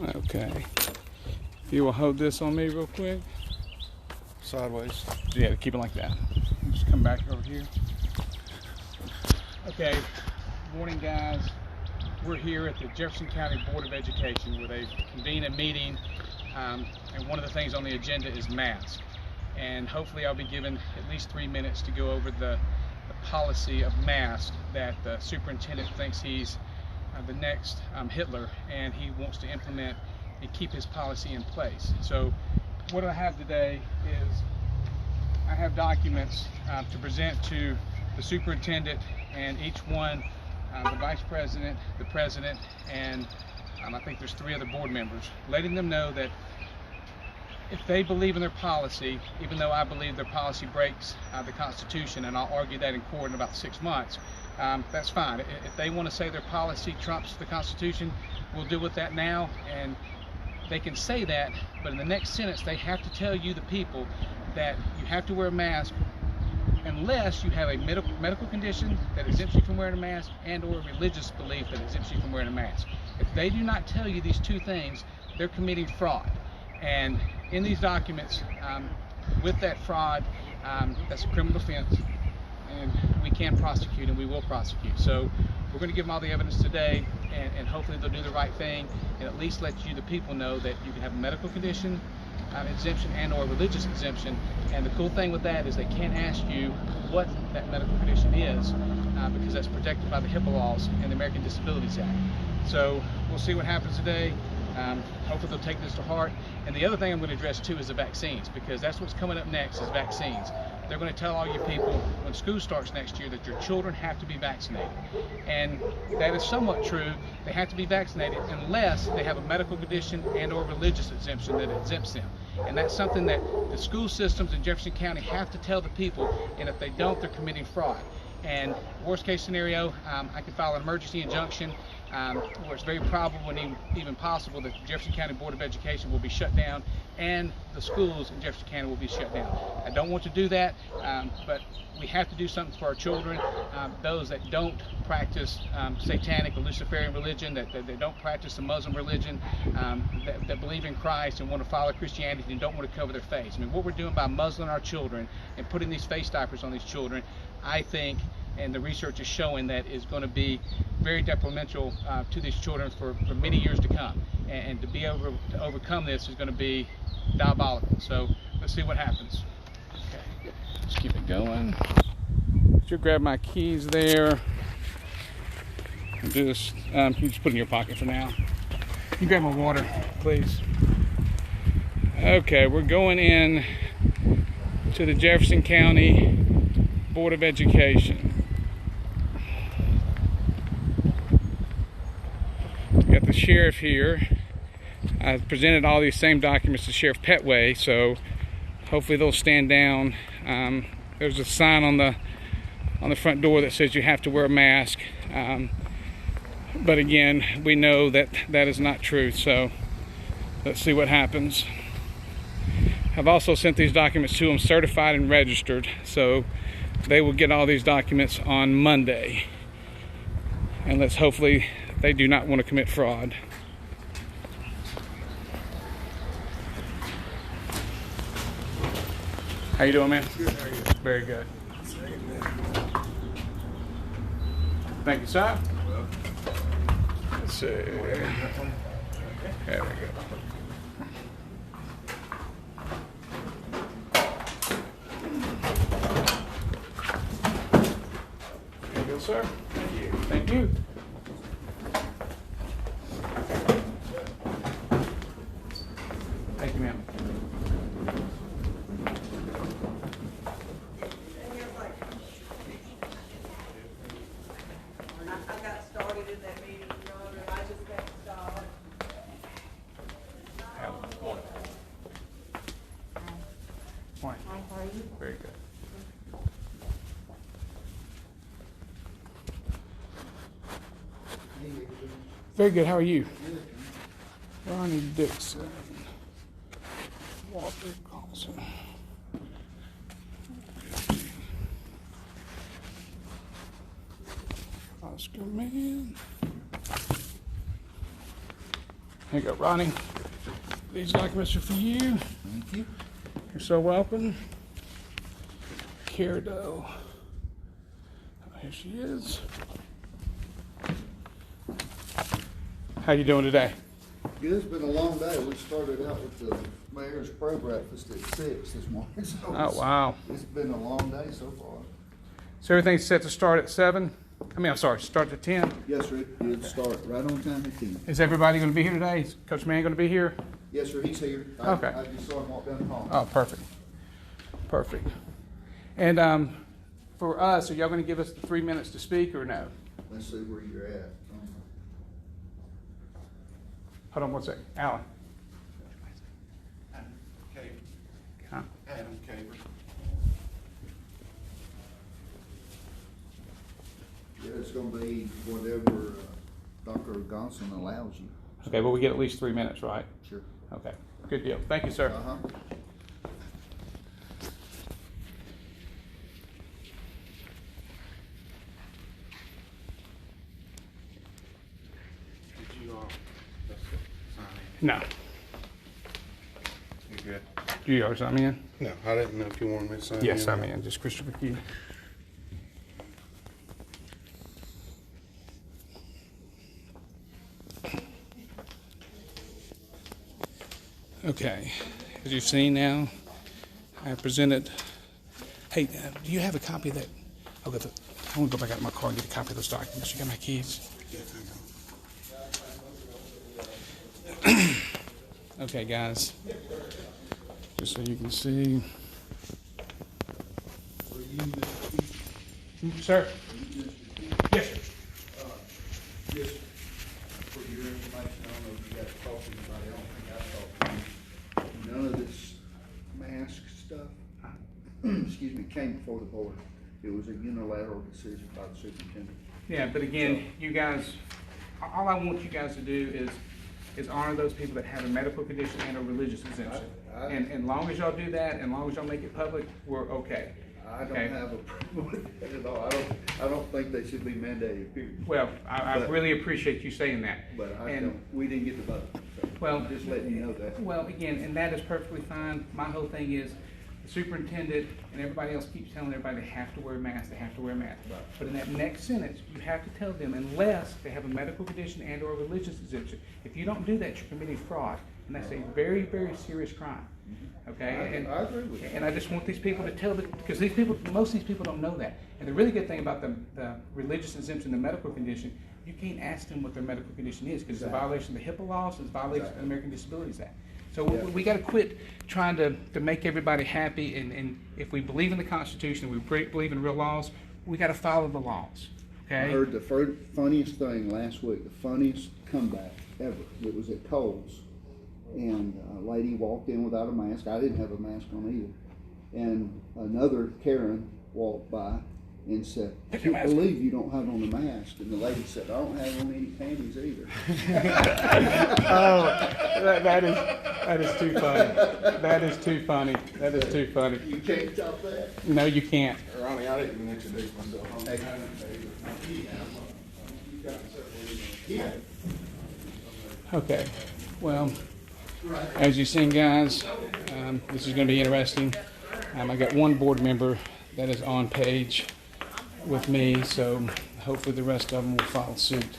Okay. You will hold this on me real quick. Sideways. Yeah, keep it like that. Just come back over here. Okay. Morning, guys. We're here at the Jefferson County Board of Education where they've convened a meeting, and one of the things on the agenda is masks. And hopefully I'll be given at least 3 minutes to go over the policy of masks that the superintendent thinks he's the next Hitler, and he wants to implement and keep his policy in place. So what I have today is I have documents to present to the superintendent and each one, the vice president, the president, and I think there's 3 other board members, letting them know that if they believe in their policy, even though I believe their policy breaks the Constitution, and I'll argue that in court in about 6 months, that's fine. If they want to say their policy trumps the Constitution, we'll deal with that now, and they can say that, but in the next sentence they have to tell you, the people, that you have to wear a mask unless you have a medical condition that exempts you from wearing a mask, and or a religious belief that exempts you from wearing a mask. If they do not tell you these 2 things, they're committing fraud. And in these documents, with that fraud, that's a criminal offense, and we can prosecute, and we will prosecute. So we're going to give them all the evidence today, and hopefully they'll do the right thing and at least let you, the people, know that you can have a medical condition exemption and or religious exemption. And the cool thing with that is they can't ask you what that medical condition is, because that's protected by the HIPAA laws and the American Disabilities Act. So we'll see what happens today. Hopefully they'll take this to heart. And the other thing I'm going to address too is the vaccines, because that's what's coming up next, is vaccines. They're going to tell all you people when school starts next year that your children have to be vaccinated. And that is somewhat true. They have to be vaccinated unless they have a medical condition and or religious exemption that exempts them. And that's something that the school systems in Jefferson County have to tell the people, and if they don't, they're committing fraud. And worst case scenario, I could file an emergency injunction where it's very probable and even possible that the Jefferson County Board of Education will be shut down and the schools in Jefferson County will be shut down. I don't want to do that, but we have to do something for our children, those that don't practice satanic or Luciferian religion, that don't practice the Muslim religion, that believe in Christ and want to follow Christianity and don't want to cover their face. I mean, what we're doing by muzzling our children and putting these face diapers on these children, I think, and the research is showing, that is going to be very detrimental to these children for many years to come. And to be able to overcome this is going to be diabolical. So let's see what happens. Okay, let's keep it going. Just grab my keys there. And just you just put it in your pocket for now. You grab my water, please. Okay, we're going in to the Jefferson County Board of Education. Got the sheriff here. I presented all these same documents to Sheriff Petway, so hopefully they'll stand down. There's a sign on the front door that says you have to wear a mask, but again, we know that that is not true. So let's see what happens. I've also sent these documents to them certified and registered, so they will get all these documents on Monday, and let's hopefully they do not want to commit fraud. How you doing, man? Good, how are you? Very good. Thank you, sir. Let's see. There we go. There you go, sir. Thank you. Thank you. Thank you, ma'am. I got started in that meeting, Your Honor, I just got started. Morning. Morning. Hi, how are you? Very good. Very good. How are you? Ronnie Dixon. Walter Carlson. Oscar Mann. Here you go, Ronnie. These documents are for you. Thank you. You're so welcome. Kara Doe. Oh, here she is. How you doing today? Good. It's been a long day. We started out with the mayor's prayer breakfast at 6 this morning. So Oh, wow. It's been a long day so far. So everything's set to start at 7? Start at 10. Yes, sir. It did start right on time at 10. Is everybody going to be here today? Is Coach Mann going to be here? Yes, sir. He's here. Okay. I just saw him walk down the hall. Oh, perfect. Perfect. And for us, are y'all going to give us the 3 minutes to speak or no? Let's see where you're at. Hold on one second. Alan. Huh? Adam Caver. Yeah, it's going to be whatever Dr. Gonson allows you. Okay, well, we get at least 3 minutes, right? Sure. Okay, good deal. Thank you, sir. Uh-huh. Did you sign No. in? You good? Do you always sign me in? No, I didn't know if you wanted me to sign in. Yes, I'm in. Just Christopher Key. Okay, as you've seen now, I have presented. Hey, do you have a copy of that? I want to go back out to my car and get a copy of those documents. You got my keys? Okay, guys, just so you can see. Sir? Yes, sir. Just for your information, I don't know if you got to talk to anybody, I don't think I talked to you. None of this mask stuff, excuse me, came before the board. It was a unilateral decision by the superintendent. Yeah, but again, you guys, all I want you guys to do is honor those people that have a medical condition and a religious exemption. And as long as y'all do that, and as long as y'all make it public, we're okay. I don't Okay. have a problem with that at all. I don't think they should be mandated, period. Well, I But- really appreciate you saying that. But I And- don't, we didn't get the vote, so Well, I'm just letting you know that. Well, again, and that is perfectly fine. My whole thing is, the superintendent and everybody else keeps telling everybody they have to wear a mask, they have to wear a mask. Right. But in that next sentence, you have to tell them, unless they have a medical condition and or a religious exemption. If you don't do that, you're committing fraud, and that's a very, very serious crime. Okay? And I agree with you. And I just want these people to tell, because these people, most of these people don't know that. And the really good thing about the religious exemption, the medical condition, you can't ask them what their medical condition is, because it's a Exactly. violation of the HIPAA laws, it's a violation of Exactly. the American Disabilities Act. So Yeah. we got to quit trying to make everybody happy, and if we believe in the Constitution, we believe in real laws, we got to follow the laws. I Okay? heard the funniest thing last week, the funniest comeback ever. It was at Kohl's, and a lady walked in without a mask. I didn't have a mask on either. And another Karen walked by and said, "I Put your can't mask believe you don't have on a mask." And the lady said, "I don't have on any panties either." That is too funny. That is too funny. That is too funny. You can't top that. No, you can't. Ronnie, I didn't even introduce myself. Okay. Well, as you've seen, guys, this is going to be interesting. I got one board member that is on page with me, so hopefully the rest of them will follow suit.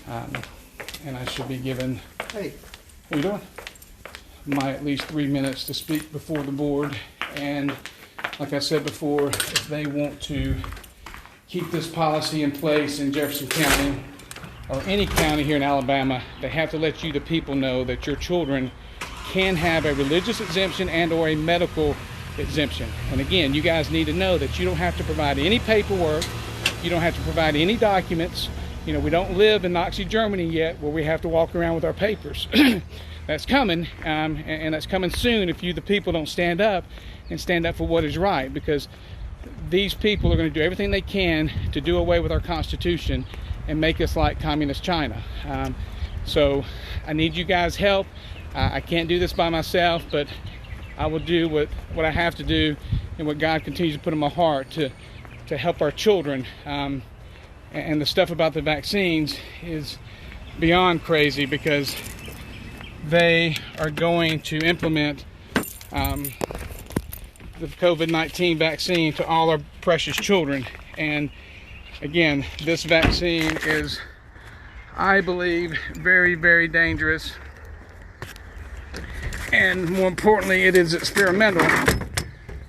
And I should be given, Hey, what are you doing? My at least 3 minutes to speak before the board. And like I said before, if they want to keep this policy in place in Jefferson County, or any county here in Alabama, they have to let you, the people, know that your children can have a religious exemption and or a medical exemption. And again, you guys need to know that you don't have to provide any paperwork, you don't have to provide any documents. You know, we don't live in Nazi Germany yet where we have to walk around with our papers. That's coming, and that's coming soon if you, the people, don't stand up and stand up for what is right, because these people are going to do everything they can to do away with our Constitution and make us like communist China. So I need you guys' help. I can't do this by myself, but I will do what I have to do and what God continues to put in my heart to help our children. And the stuff about the vaccines is beyond crazy, because they are going to implement the COVID-19 vaccine to all our precious children. And again, this vaccine is, I believe, very, very dangerous. And more importantly, it is experimental.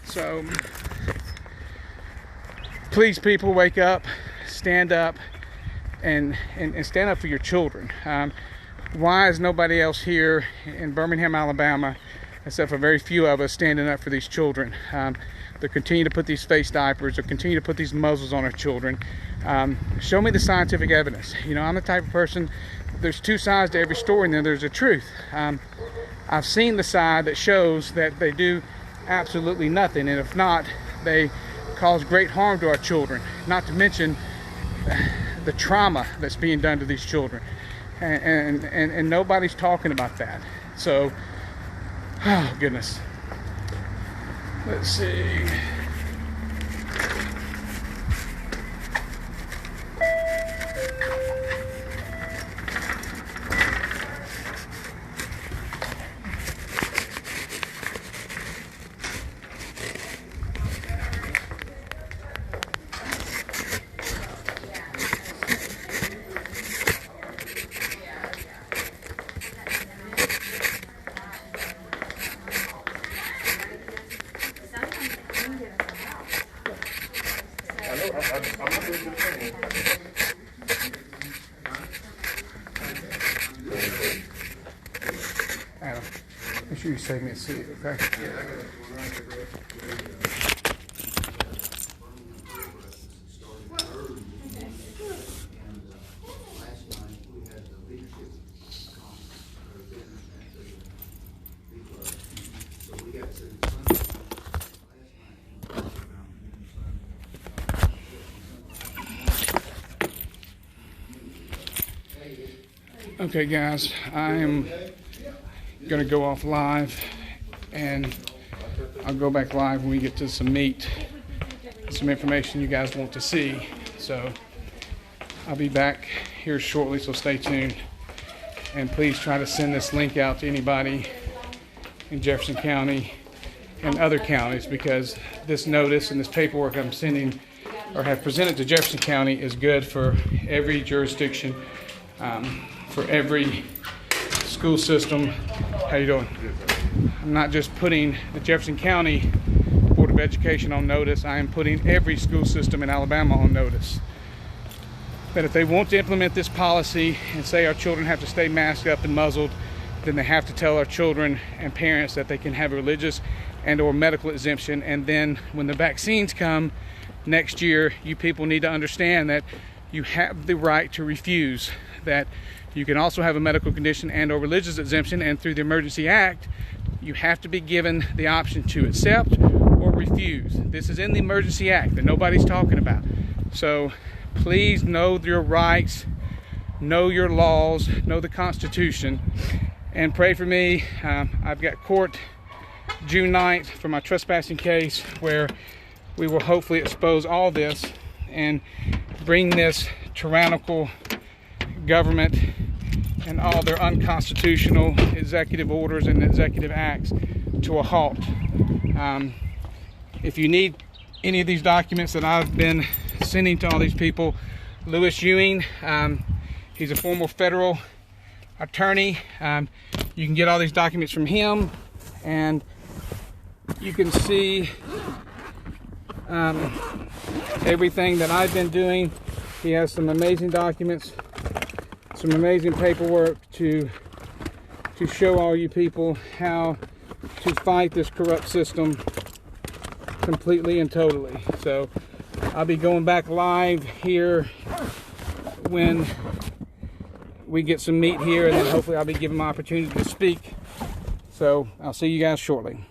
So please, people, wake up, stand up, and stand up for your children. Why is nobody else here in Birmingham, Alabama, except for very few of us, standing up for these children? They continue to put these face diapers, they continue to put these muzzles on our children. Show me the scientific evidence. You know, I'm the type of person, there's two sides to every story, and then there's a truth. I've seen the side that shows that they do absolutely nothing, and if not, they cause great harm to our children, not to mention the trauma that's being done to these children. And nobody's talking about that. So, oh goodness. Let's see. Adam, make sure you save me a seat, okay? Okay guys, I am gonna go off live, and I'll go back live when we get to some meat, some information you guys want to see. So I'll be back here shortly, so stay tuned, and please try to send this link out to anybody in Jefferson County and other counties, because this notice and this paperwork I'm sending or have presented to Jefferson County is good for every jurisdiction, for every school system. How you doing? I'm not just putting the Jefferson County Board of Education on notice, I am putting every school system in Alabama on notice. That if they want to implement this policy and say our children have to stay masked up and muzzled, then they have to tell our children and parents that they can have a religious and or medical exemption. And then when the vaccines come next year, you people need to understand that you have the right to refuse, that you can also have a medical condition and or religious exemption, and through the Emergency Act, you have to be given the option to accept or refuse. This is in the Emergency Act that nobody's talking about. So please know your rights, know your laws, know the Constitution, and pray for me. I've got court June 9th for my trespassing case, where we will hopefully expose all this and bring this tyrannical government and all their unconstitutional executive orders and executive acts to a halt. If you need any of these documents that I've been sending to all these people, Louis Ewing, he's a former federal attorney. You can get all these documents from him, and you can see everything that I've been doing. He has some amazing documents, some amazing paperwork to show all you people how to fight this corrupt system completely and totally. So I'll be going back live here when we get some meat here, and then hopefully I'll be given my opportunity to speak. So I'll see you guys shortly.